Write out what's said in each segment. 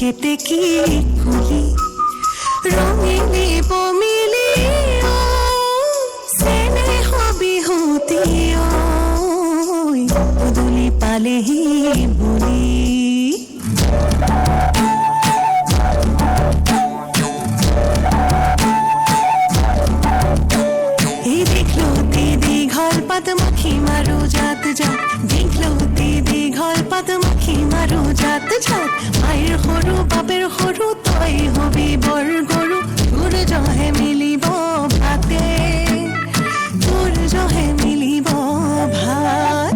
কেতেকী ফুলি ৰঙিনী পমিলি চেনেহ বিহুতি পদূলি পালেহি বুলি पदमुखी मारो जात जात दीघलती दीघल पदमुखी मारो जात जात मायर सरू बापेर सरू तई हबी बर गरु তোর জহে মিলিব ভাতে তোর জহে মিলিব ভাত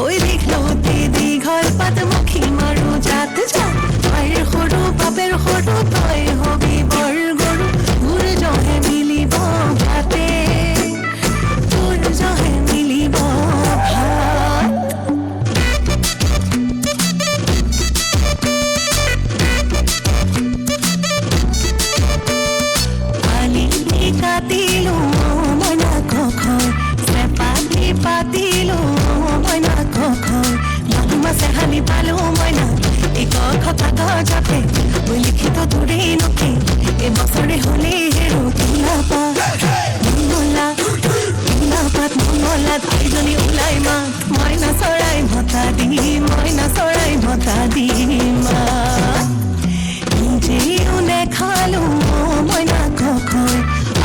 ওই দীঘলতি দীঘল পদমুখী মাৰো জাত জাত মায়েৰ সৰু বাপেৰ সৰু তই হবি বৰ গৰু তোৰ জহে মিলিব ভাতে তোৰ জহে মিলিব ভাত পালি কাটিলো মইনা কখৰ চেপাতি পাতিলো মইনা কখৰ বাহু মাছে হানি পালো মইনা এই কথা কাগজতে ওই লিখিত তোরে নকে এ বছরে হলে হেরো তিলাপা তিলাপাত মঙ্গলাত আইজনী ওলাই মা মইনা চৰাই ভটা দি মইনা চৰাই ভটা দি মা নিজেও নেখালো মইনা কখৰ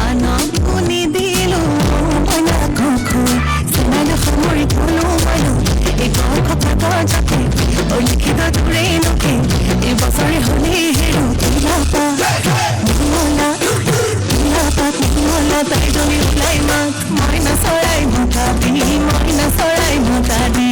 আনক শুনি দিলো মইনা কখৰ চেনাইলো সামৰি থলো মইনা এই কথা কাগজতে ওই লিখিত তোৰে নকে এই বছৰে হলে হেৰৌ তিলাপা তিলাপাত মঙ্গলাত আইজনী ওলাই মা মইনা চৰাই ভটা দি মইনা চৰাই ভটা দি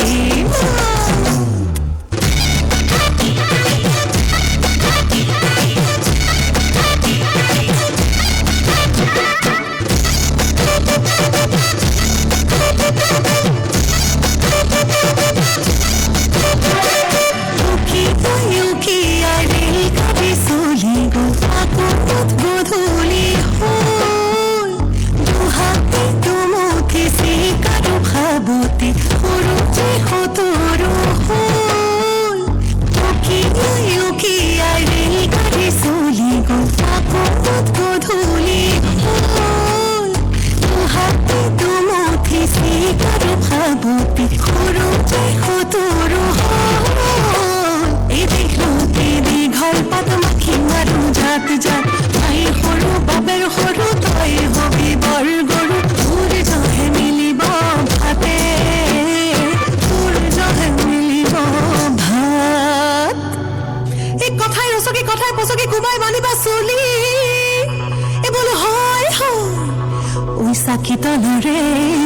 চাকি তলৰে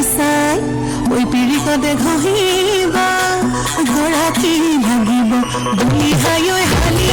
চাই ঐ পিৰিকতে ঘঁহিবা গৰাকী ভাগিব বুলি হাই ঐ হালি